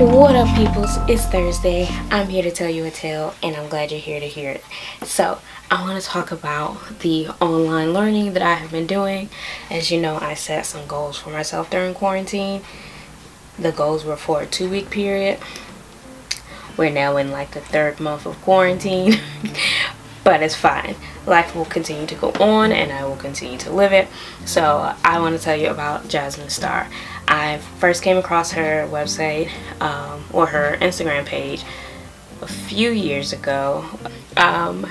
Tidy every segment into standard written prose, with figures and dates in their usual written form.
What up, peoples? It's Thursday. I'm here to tell you a tale, and I'm glad you're here to hear it. So, I want to talk about the online learning that I have been doing. As you know, I set some goals for myself during quarantine. The goals were for a 2-week period. We're now in like the 3rd month of quarantine, but it's fine. Life will continue to go on, and I will continue to live it. So, I want to tell you about Jasmine Star. I first came across her website or her Instagram page a few years ago.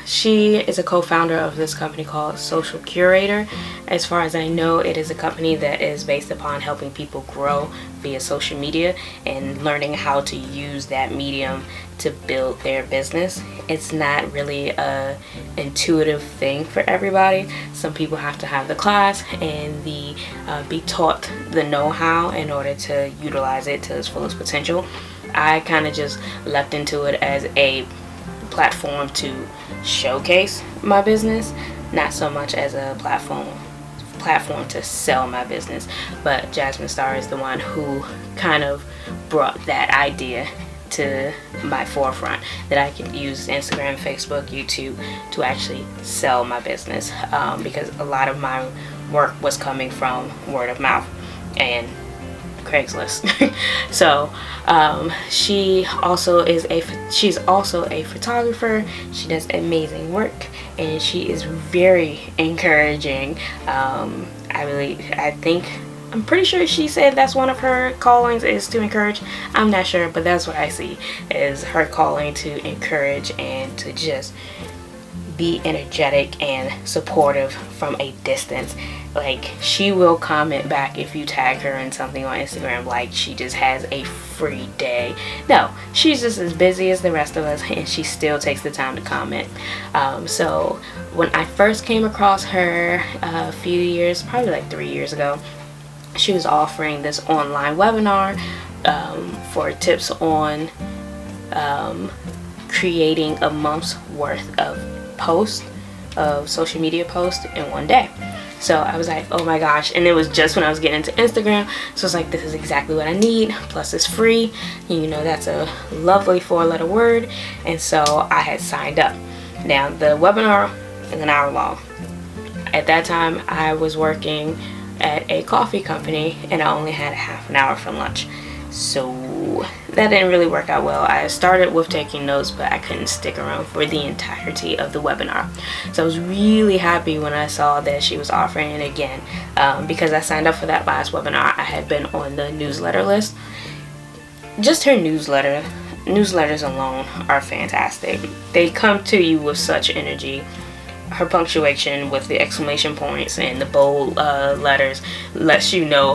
She is a co-founder of this company called Social Curator. As far as I know, it is a company that is based upon helping people grow via social media and learning how to use that medium to build their business. It's not really a intuitive thing for everybody. Some people have to have the class and be taught the know-how in order to utilize it to its fullest potential. I kind of just leapt into it as a platform to showcase my business, not so much as a platform to sell my business. But Jasmine Star is the one who kind of brought that idea to my forefront, that I could use Instagram, Facebook, YouTube to actually sell my business, because a lot of my work was coming from word of mouth and Craigslist. So she's also a photographer. She does amazing work, and she is very encouraging. I'm pretty sure she said that's one of her callings, is to encourage. I'm not sure, but that's what I see is her calling, to encourage and to just be energetic and supportive from a distance. Like, she will comment back if you tag her in something on Instagram like she just has a free day. No, she's just as busy as the rest of us, and she still takes the time to comment. So when I first came across her a few years, probably like 3 years ago, she was offering this online webinar for tips on creating a month's worth of social media posts in one day. So I was like, oh my gosh. And it was just when I was getting into Instagram, so it's like, this is exactly what I need, plus it's free. You know, that's a lovely 4-letter word. And so I had signed up. Now, the webinar is an hour long. At that time, I was working at a coffee company, and I only had half an hour for lunch. So that didn't really work out well. I started with taking notes, but I couldn't stick around for the entirety of the webinar. So I was really happy when I saw that she was offering it again, because I signed up for that last webinar. I had been on the newsletter list. Just her newsletters alone are fantastic. They come to you with such energy. Her punctuation with the exclamation points and the bold letters lets you know,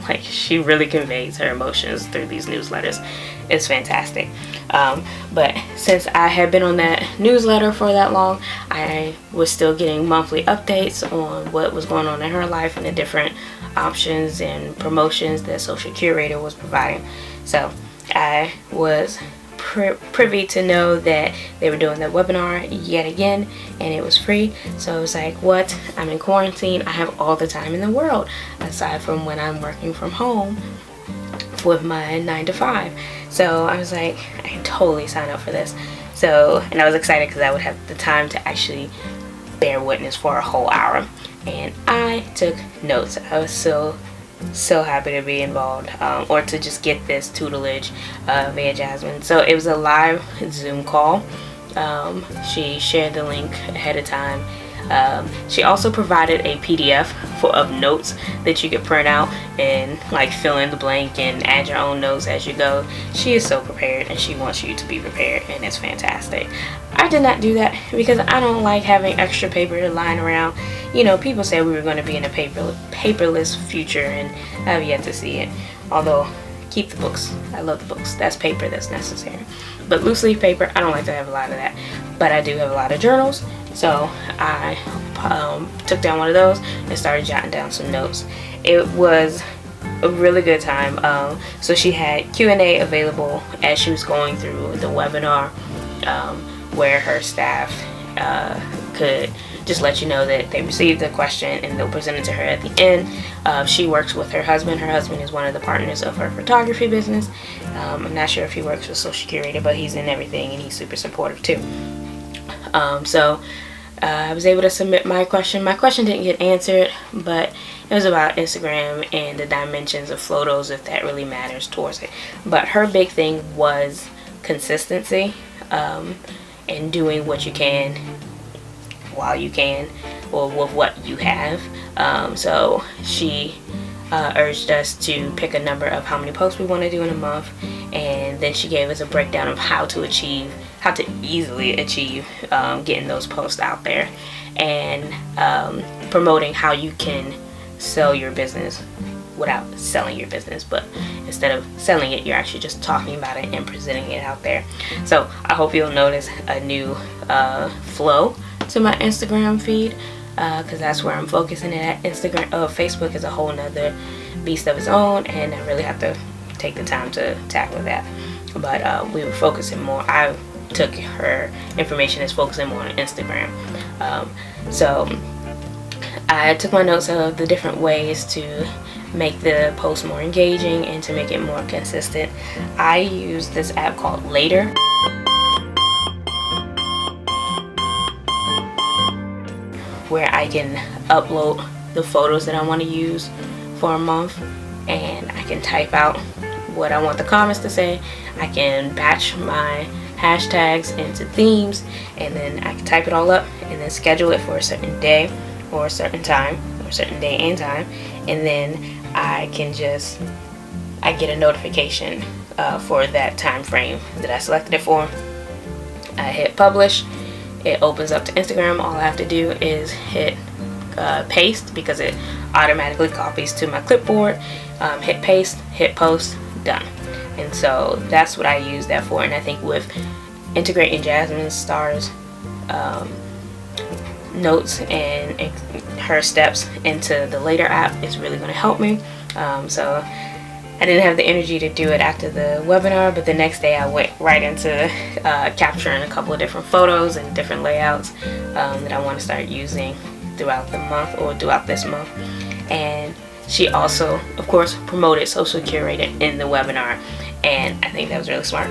like, she really conveys her emotions through these newsletters. It's fantastic. But since I had been on that newsletter for that long, I was still getting monthly updates on what was going on in her life and the different options and promotions that Social Curator was providing. So I was privy to know that they were doing the webinar yet again, and it was free. So I was like, what? I'm in quarantine. I have all the time in the world, aside from when I'm working from home with my 9 to 5. So I was like, I can totally sign up for this. So, and I was excited because I would have the time to actually bear witness for a whole hour. And I took notes. I was so happy to be involved, or to just get this tutelage via Jasmine. So it was a live Zoom call. She shared the link ahead of time. She also provided a PDF of notes that you could print out and like fill in the blank and add your own notes as you go. She is so prepared, and she wants you to be prepared, and it's fantastic. I did not do that because I don't like having extra paper lying around. You know, people said we were going to be in a paperless future, and I've yet to see it. Although, keep the books. I love the books. That's paper that's necessary. But loose leaf paper, I don't like to have a lot of that. But I do have a lot of journals, so I took down one of those and started jotting down some notes. It was a really good time. So she had Q&A available as she was going through the webinar, where her staff could just let you know that they received the question and they'll present it to her at the end. She works with her husband. Her husband is one of the partners of her photography business. I'm not sure if he works with Social Curator, but he's in everything and he's super supportive too. I was able to submit my question. My question didn't get answered, but it was about Instagram and the dimensions of photos, if that really matters towards it. But her big thing was consistency, and doing what you can while you can, or with what you have. So she urged us to pick a number of how many posts we want to do in a month, and then she gave us a breakdown of how to easily achieve getting those posts out there, and promoting how you can sell your business without selling your business, but instead of selling it, you're actually just talking about it and presenting it out there. So I hope you'll notice a new flow to my Instagram feed, because that's where I'm focusing it at. Facebook is a whole nother beast of its own, and I really have to take the time to tackle that. But we were focusing more. I took her information as focusing more on Instagram. So I took my notes of the different ways to make the post more engaging and to make it more consistent. I use this app called Later, where I can upload the photos that I want to use for a month, and I can type out what I want the comments to say. I can batch my hashtags into themes, and then I can type it all up and then schedule it for a certain day or a certain time, or a certain day and time, and then I get a notification for that time frame that I selected it for. I hit publish. It opens up to Instagram. All I have to do is hit paste, because it automatically copies to my clipboard. Hit paste, hit post, done. And so that's what I use that for. And I think with integrating Jasmine Star's notes and her steps into the Later app is really going to help me. So I didn't have the energy to do it after the webinar, but the next day I went right into capturing a couple of different photos and different layouts that I want to start using throughout the month, or throughout this month. And she also, of course, promoted Social Curator in the webinar, and I think that was really smart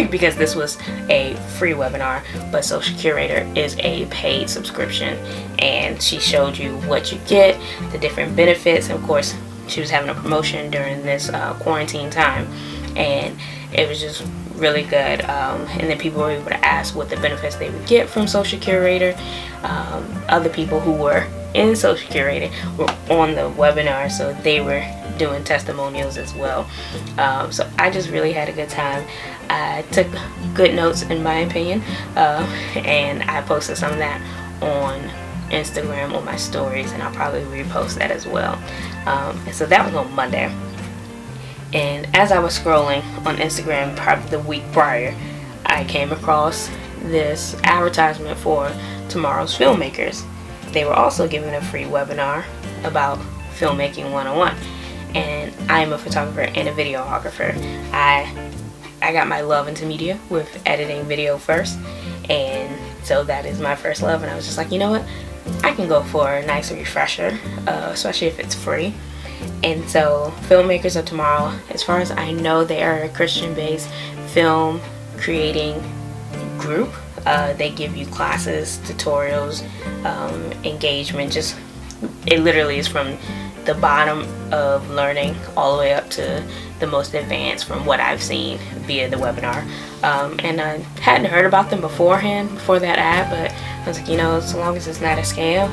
because this was a free webinar, but Social Curator is a paid subscription, and she showed you what you get, the different benefits. And of course, she was having a promotion during this quarantine time, and it was just really good. And then people were able to ask what the benefits they would get from Social Curator. Other people who were in Social Curator were on the webinar, so they were doing testimonials as well. So I just really had a good time. I took good notes, in my opinion, and I posted some of that on Instagram on my stories, and I'll probably repost that as well. And so that was on Monday. And as I was scrolling on Instagram probably the week prior, I came across this advertisement for Tomorrow's Filmmakers. They were also giving a free webinar about filmmaking 101. And I'm a photographer and a videographer. I got my love into media with editing video first, and so that is my first love. And I was just like, you know what, I can go for a nice refresher, especially if it's free. And so Filmmakers of Tomorrow, as far as I know, they are a Christian-based film creating group. They give you classes, tutorials, engagement. Just, it literally is from the bottom of learning all the way up to the most advanced from what I've seen via the webinar. And I hadn't heard about them beforehand, before that ad, but I was like, you know, so long as it's not a scam,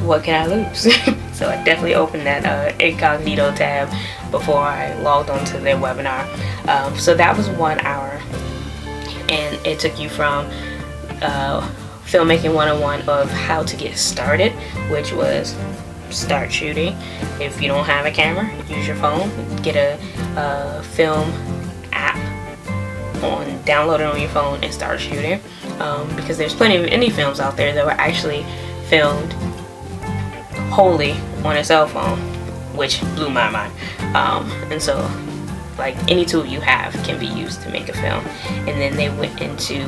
what can I lose? So I definitely opened that incognito tab before I logged on to their webinar. So that was 1 hour, and it took you from filmmaking 101 of how to get started, which was start shooting. If you don't have a camera, use your phone. Get a film app, download it on your phone and start shooting. Because there's plenty of indie films out there that were actually filmed wholly on a cell phone, which blew my mind. And so, like, any tool you have can be used to make a film. And then they went into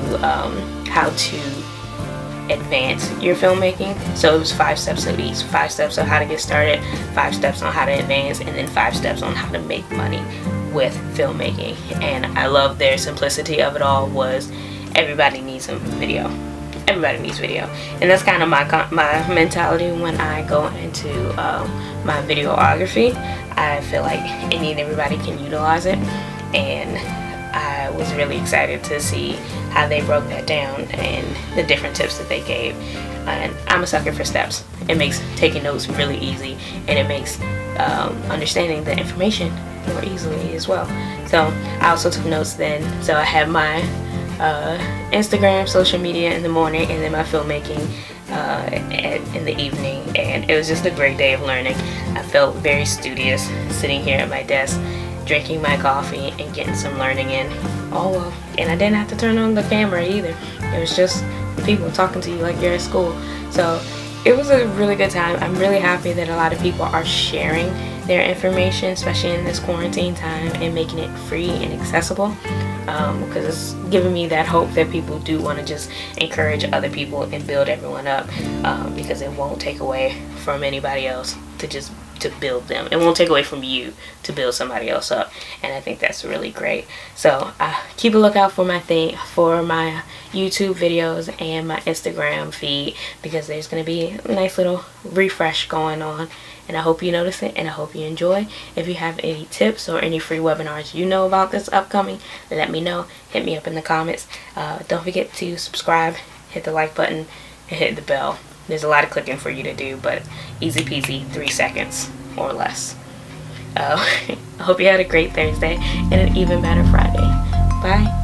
how to advance your filmmaking. So it was 5 steps of each: 5 steps on how to get started, 5 steps on how to advance, and then 5 steps on how to make money with filmmaking. And I love their simplicity of it all. Was everybody needs some video. Everybody needs video, and that's kind of my mentality when I go into my videography. I feel like any and everybody can utilize it, and I was really excited to see how they broke that down and the different tips that they gave. And I'm a sucker for steps. It makes taking notes really easy, and it makes understanding the information more easily as well. So I also took notes then. So I had my Instagram, social media in the morning, and then my filmmaking in the evening, and it was just a great day of learning. I felt very studious sitting here at my desk, drinking my coffee and getting some learning in. And I didn't have to turn on the camera either. It was just people talking to you like you're at school. So it was a really good time. I'm really happy that a lot of people are sharing their information, especially in this quarantine time, and making it free and accessible, because it's giving me that hope that people do want to just encourage other people and build everyone up, because it won't take away from anybody else to build them. It won't take away from you to build somebody else up, and I think that's really great. So keep a lookout for my YouTube videos and my Instagram feed, because there's going to be a nice little refresh going on, and I hope you notice it, and I hope you enjoy. If you have any tips or any free webinars you know about this upcoming, let me know. Hit me up in the comments. Don't forget to subscribe, hit the like button, and hit the bell. There's a lot of clicking for you to do, but easy peasy, 3 seconds or less. I hope you had a great Thursday and an even better Friday. Bye.